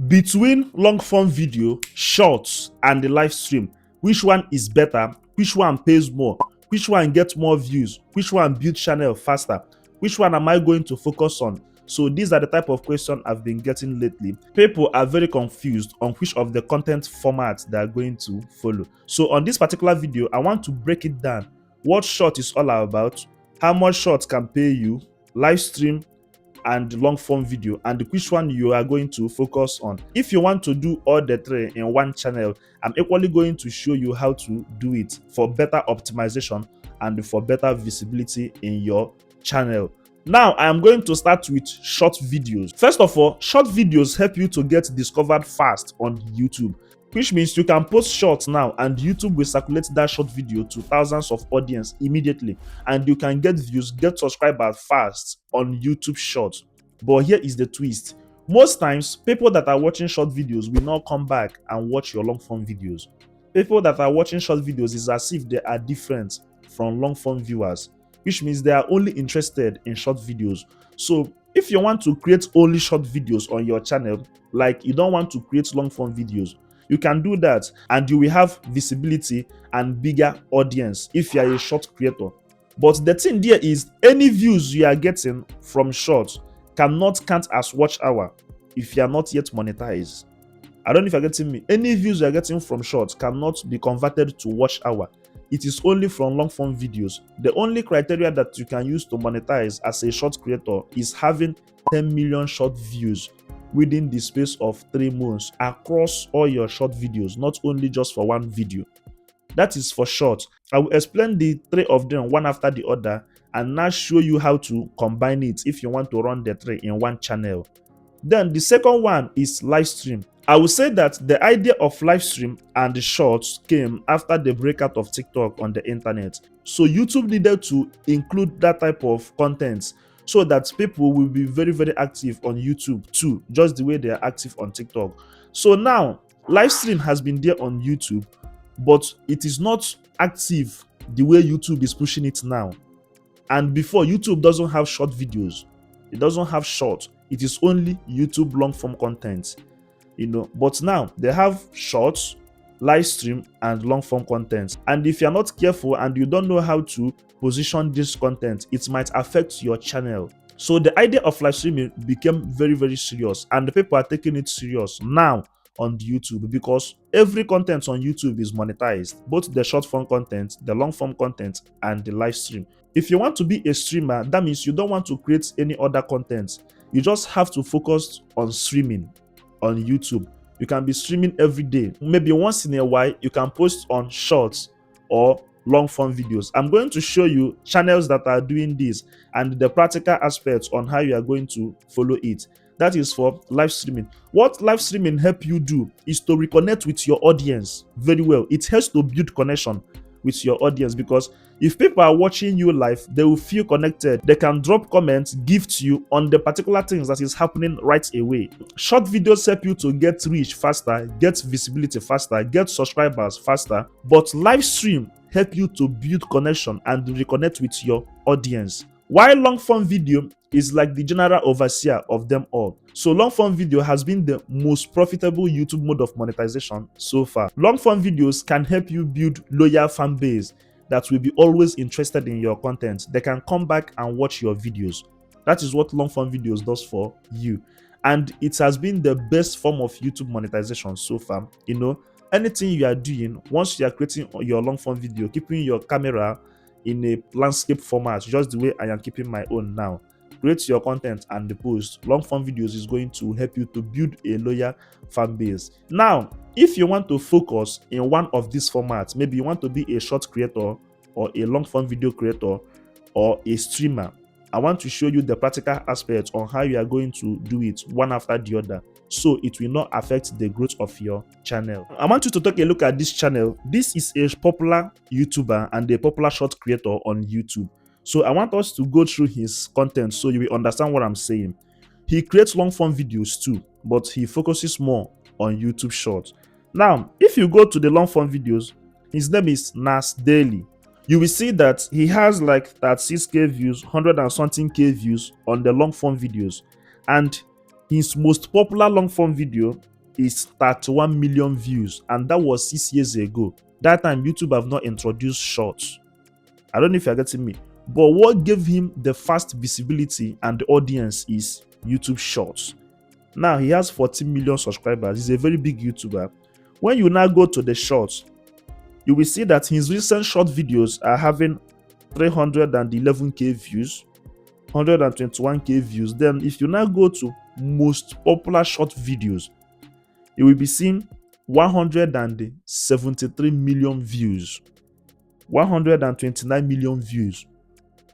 Between long form video, shorts, and the live stream, which one is better? Which one pays more? Which one gets more views? Which one builds channel faster? Which one am I going to focus on? So these are the type of questions I've been getting lately. People are very confused on which of the content formats they are going to follow. So on this particular video, I want to break it down. What short is all about, how much short can pay you, live stream, and long form video, and which one you are going to focus on. If you want to do all the three in one channel, I'm equally going to show you how to do it for better optimization and for better visibility in your channel. Now, I am going to start with short videos. First of all, short videos help you to get discovered fast on YouTube, which means you can post shorts now and YouTube will circulate that short video to thousands of audience immediately, and you can get views, get subscribers fast on YouTube Shorts. But here is the twist. Most times, people that are watching short videos will not come back and watch your long form videos. People that are watching short videos is as if they are different from long form viewers, which means they are only interested in short videos. So if you want to create only short videos on your channel, like you don't want to create long form videos, you can do that and you will have visibility and bigger audience if you are a short creator. But the thing there is, any views you are getting from shorts cannot count as watch hour if you are not yet monetized. I don't know if you're getting me. Any views you are getting from shorts cannot be converted to watch hour. It is only from long form videos. The only criteria that you can use to monetize as a short creator is having 10 million short views within the space of 3 months across all your short videos, not only just for one video. That is for short. I will explain the 3 of them one after the other and now show you how to combine it if you want to run the 3 in one channel. Then the second one is live stream. I will say that the idea of live stream and the shorts came after the breakout of TikTok on the internet. So YouTube needed to include that type of content so that people will be very, very active on YouTube too, just the way they are active on TikTok. So now, live stream has been there on YouTube, but it is not active the way YouTube is pushing it now. And before, YouTube doesn't have short videos. It doesn't have short. It is only YouTube long form content. But now they have shorts, live stream, and long form content. And if you're not careful and you don't know how to position this content, it might affect your channel. So the idea of live streaming became very, very serious, and the people are taking it serious now on YouTube because every content on YouTube is monetized, both the short form content, the long form content, and the live stream. If you want to be a streamer, that means you don't want to create any other content. You just have to focus on streaming on YouTube. You can be streaming every day. Maybe once in a while, you can post on shorts or long form videos. I'm going to show you channels that are doing this and the practical aspects on how you are going to follow it. That is for live streaming. What live streaming help you do is to reconnect with your audience very well. It helps to build connection with your audience, because if people are watching you live, they will feel connected. They can drop comments, gift you on the particular things that is happening right away. Short videos help you to get reach faster, get visibility faster, get subscribers faster, but live stream help you to build connection and reconnect with your audience. While long form video is like the general overseer of them all. So long form video has been the most profitable YouTube mode of monetization so far. Long form videos can help you build loyal fan base that will be always interested in your content. They can come back and watch your videos. That is what long form videos does for you. And it has been the best form of YouTube monetization so far. Anything you are doing, once you are creating your long form video, keeping your camera in a landscape format, just the way I am keeping my own now, create your content and the post. Long form videos is going to help you to build a loyal fan base. Now, if you want to focus in one of these formats, maybe you want to be a short creator or a long form video creator or a streamer, I want to show you the practical aspects on how you are going to do it one after the other, so it will not affect the growth of your channel. I want you to take a look at this channel. This is a popular YouTuber and a popular short creator on YouTube. So I want us to go through his content so you will understand what I'm saying. He creates long form videos too, but he focuses more on YouTube Shorts. Now, if you go to the long form videos, his name is Nas Daily. You will see that he has like 36k views, 100 and something k views on the long form videos. And his most popular long form video is 31 million views, and that was 6 years ago. That time YouTube have not introduced shorts. I don't know if you're getting me. But what gave him the fast visibility and the audience is YouTube Shorts. Now he has 14 million subscribers. He's a very big YouTuber. When you now go to the shorts, you will see that his recent short videos are having 311k views, 121k views. Then if you now go to most popular short videos, you will be seeing 173 million views, 129 million views,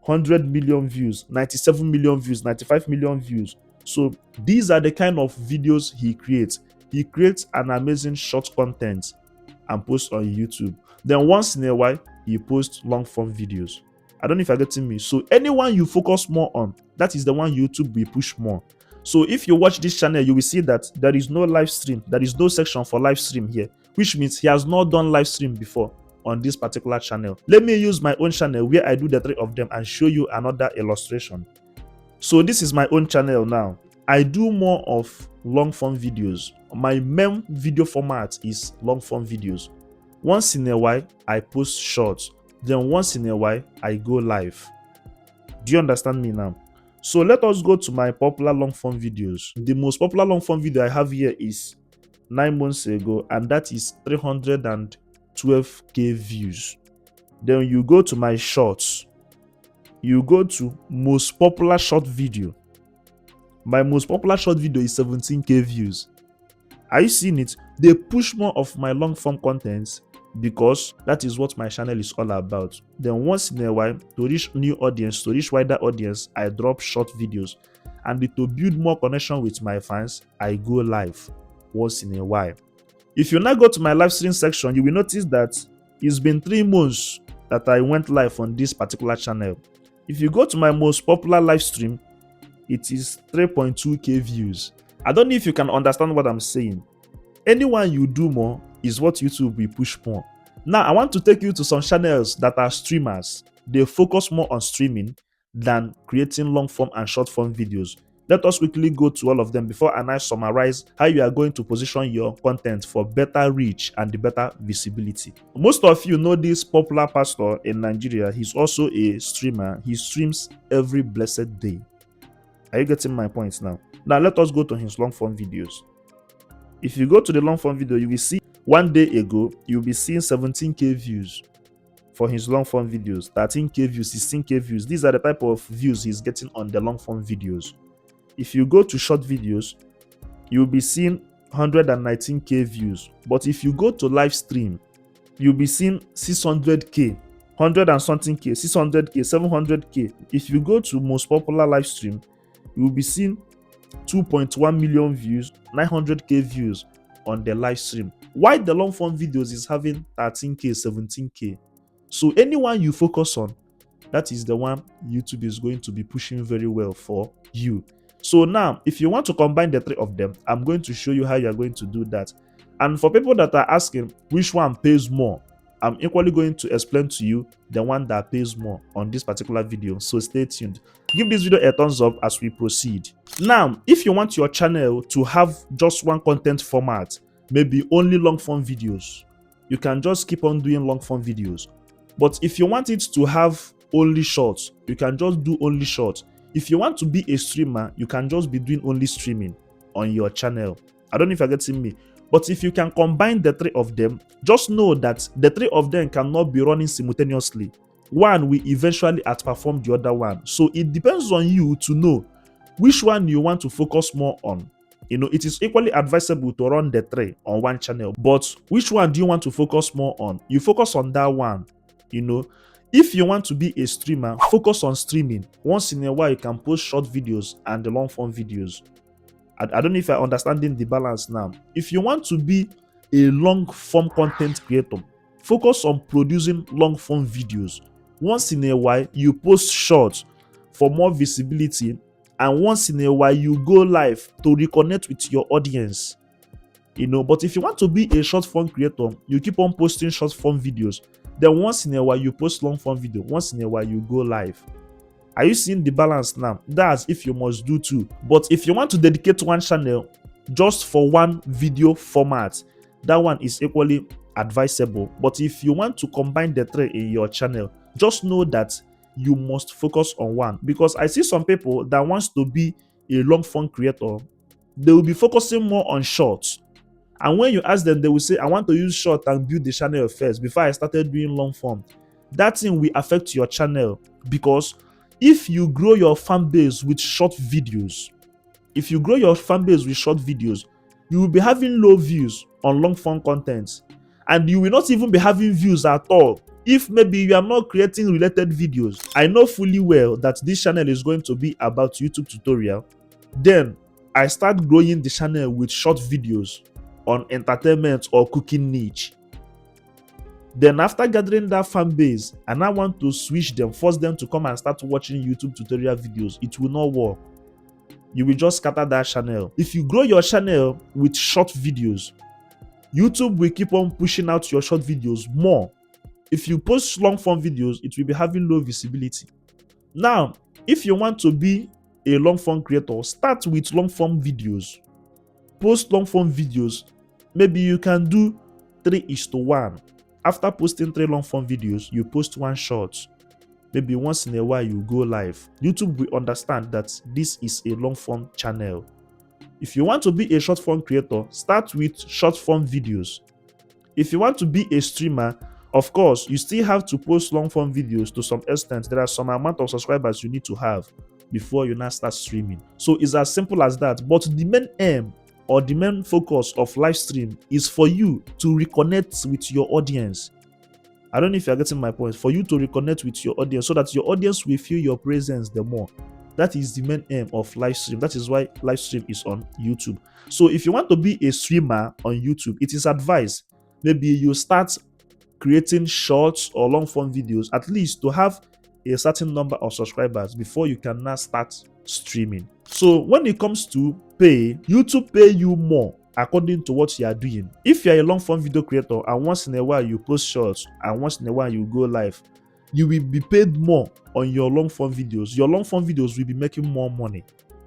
100 million views, 97 million views, 95 million views. So these are the kind of videos he creates. He creates an amazing short content and posts on YouTube. Then once in a while, he posts long form videos. I don't know if you're getting me. So anyone you focus more on, that is the one YouTube will push more. So if you watch this channel, you will see that there is no live stream. There is no section for live stream here, which means he has not done live stream before on this particular channel. Let me use my own channel where I do the 3 of them and show you another illustration. So this is my own channel now. I do more of long form videos. My main video format is long form videos. Once in a while, I post shorts. Then once in a while, I go live. Do you understand me now? So let us go to my popular long form videos. The most popular long form video I have here is 9 months ago, and that is 312k views. Then you go to my shorts. You go to most popular short video. My most popular short video is 17k views. Are you seeing it? They push more of my long form content because that is what my channel is all about. Then once in a while, to reach new audience, to reach wider audience, I drop short videos. And to build more connection with my fans, I go live once in a while. If you now go to my live stream section, you will notice that it's been 3 months that I went live on this particular channel. If you go to my most popular live stream, it is 3.2k views. I don't know if you can understand what I'm saying. Anyone you do more is what YouTube will push more. Now, I want to take you to some channels that are streamers. They focus more on streaming than creating long form and short form videos. Let us quickly go to all of them before I summarize how you are going to position your content for better reach and better visibility. Most of you know this popular pastor in Nigeria. He's also a streamer. He streams every blessed day. Are you getting my points now? Now let us go to his long form videos. If you go to the long form video, you will see 1 day ago, you'll be seeing 17k views for his long form videos, 13k views, 16k views. These are the type of views he's getting on the long form videos. If you go to short videos, you'll be seeing 119k views. But if you go to live stream, you'll be seeing 600k, 100 and something k, 600k, 700k. If you go to most popular live stream, you'll be seeing 2.1 million views, 900k views on the live stream. Why the long form videos is having 13k, 17k. So anyone you focus on, that is the one YouTube is going to be pushing very well for you. So now, if you want to combine the 3 of them, I'm going to show you how you're going to do that. And for people that are asking which one pays more, I'm equally going to explain to you the one that pays more on this particular video. So stay tuned. Give this video a thumbs up as we proceed. Now, if you want your channel to have just one content format, maybe only long form videos, you can just keep on doing long form videos. But if you want it to have only shorts, you can just do only shorts. If you want to be a streamer, you can just be doing only streaming on your channel. I don't know if you're getting me. But if you can combine the 3 of them, just know that the 3 of them cannot be running simultaneously. One will eventually outperform the other one. So it depends on you to know which one you want to focus more on. You know, it is equally advisable to run the 3 on one channel. But which one do you want to focus more on? You focus on that one. You know, if you want to be a streamer, focus on streaming. Once in a while, you can post short videos and the long form videos. I don't know if I'm understanding the balance now. If you want to be a long form content creator, focus on producing long form videos. Once in a while, you post shorts for more visibility, and once in a while, you go live to reconnect with your audience. You know, but if you want to be a short form creator, you keep on posting short form videos. Then once in a while, you post long form video. Once in a while, you go live. Are you seeing the balance now? That's if you must do 2. But if you want to dedicate one channel, just for one video format, that one is equally advisable. But if you want to combine the three in your channel, just know that you must focus on one, because I see some people that wants to be a long form creator, they will be focusing more on shorts. And when you ask them, they will say, I want to use short and build the channel first before I started doing long form. That thing will affect your channel, because if you grow your fan base with short videos, you will be having low views on long form content, and you will not even be having views at all if maybe you are not creating related videos. I know fully well that this channel is going to be about YouTube tutorial. Then I start growing the channel with short videos on entertainment or cooking niche. Then after gathering that fan base, and I want to switch them, force them to come and start watching YouTube tutorial videos, it will not work. You will just scatter that channel. If you grow your channel with short videos, YouTube will keep on pushing out your short videos more. If you post long form videos, it will be having low visibility. Now, if you want to be a long form creator, start with long form videos. Post long form videos. Maybe you can do 3:1. After posting 3 long form videos, you post 1 short. Maybe once in a while you go live. YouTube will understand that this is a long form channel. If you want to be a short form creator, start with short form videos. If you want to be a streamer, of course, you still have to post long form videos to some extent. There are some amount of subscribers you need to have before you now start streaming. So it's as simple as that. But the main aim or the main focus of live stream is for you to reconnect with your audience. I don't know if you're getting my point. For you to reconnect with your audience so that your audience will feel your presence the more. That is the main aim of live stream. That is why live stream is on YouTube. So if you want to be a streamer on YouTube, it is advised maybe you start creating shorts or long form videos, at least to have a certain number of subscribers before you can now start streaming. So when it comes to pay, YouTube pay you more according to what you are doing. If you are a long form video creator and once in a while you post shorts and once in a while you go live, you will be paid more on your long form videos. Your long form videos will be making more money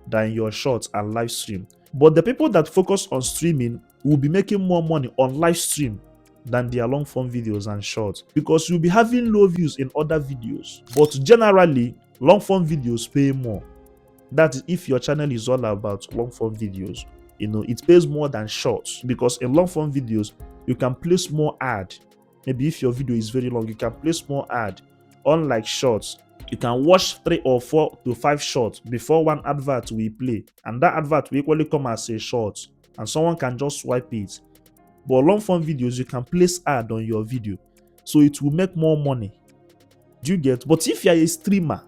than your shorts and live stream. But the people that focus on streaming will be making more money on live stream than their long form videos and shorts, because you'll be having low views in other videos. But generally, long form videos pay more. That is if your channel is all about long form videos. It pays more than shorts, because in long form videos, you can place more ad. Maybe if your video is very long, you can place more ad. Unlike shorts, you can watch 3 or 4 to 5 shorts before one advert will play, and that advert will equally come as a short, and someone can just swipe it. But long form videos, you can place ad on your video, so it will make more money. Do you get? But if you are a streamer,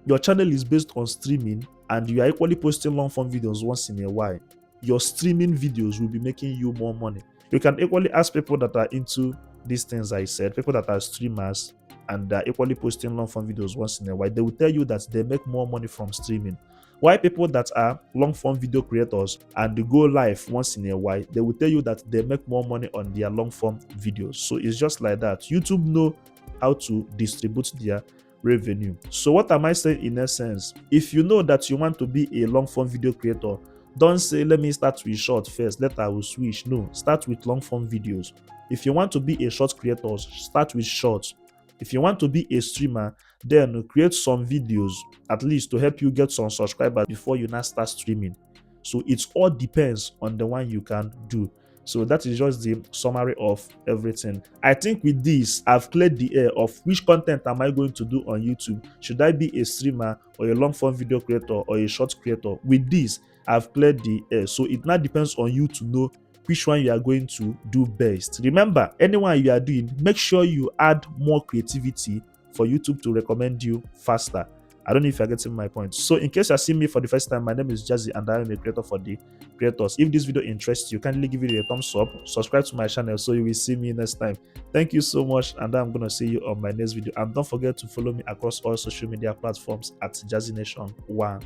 your channel is based on streaming, and you are equally posting long form videos once in a while, your streaming videos will be making you more money. You can equally ask people that are into these things I said, people that are streamers and are equally posting long form videos once in a while. They will tell you that they make more money from streaming. Why people that are long form video creators and they go live once in a while, they will tell you that they make more money on their long form videos. So it's just like that. YouTube know how to distribute their revenue. So what am I saying in essence? If you know that you want to be a long form video creator, don't say, let me start with short first, later I will switch. No, start with long form videos. If you want to be a short creator, start with shorts. If you want to be a streamer, then create some videos at least to help you get some subscribers before you now start streaming. So it all depends on the one you can do. So that is just the summary of everything. I think with this, I've cleared the air of which content am I going to do on YouTube. Should I be a streamer or a long form video creator or a short creator? With this, I've cleared the air. So it now depends on you to know which one you are going to do best. Remember, anyone you are doing, make sure you add more creativity for YouTube to recommend you faster. I don't know if you're getting my point. So in case you're seeing me for the first time, my name is Jazzy and I am a creator for the creators. If this video interests you, kindly give it a thumbs up, subscribe to my channel so you will see me next time. Thank you so much, and I'm going to see you on my next video. And don't forget to follow me across all social media platforms at Jazzy Nation 1.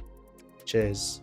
Cheers.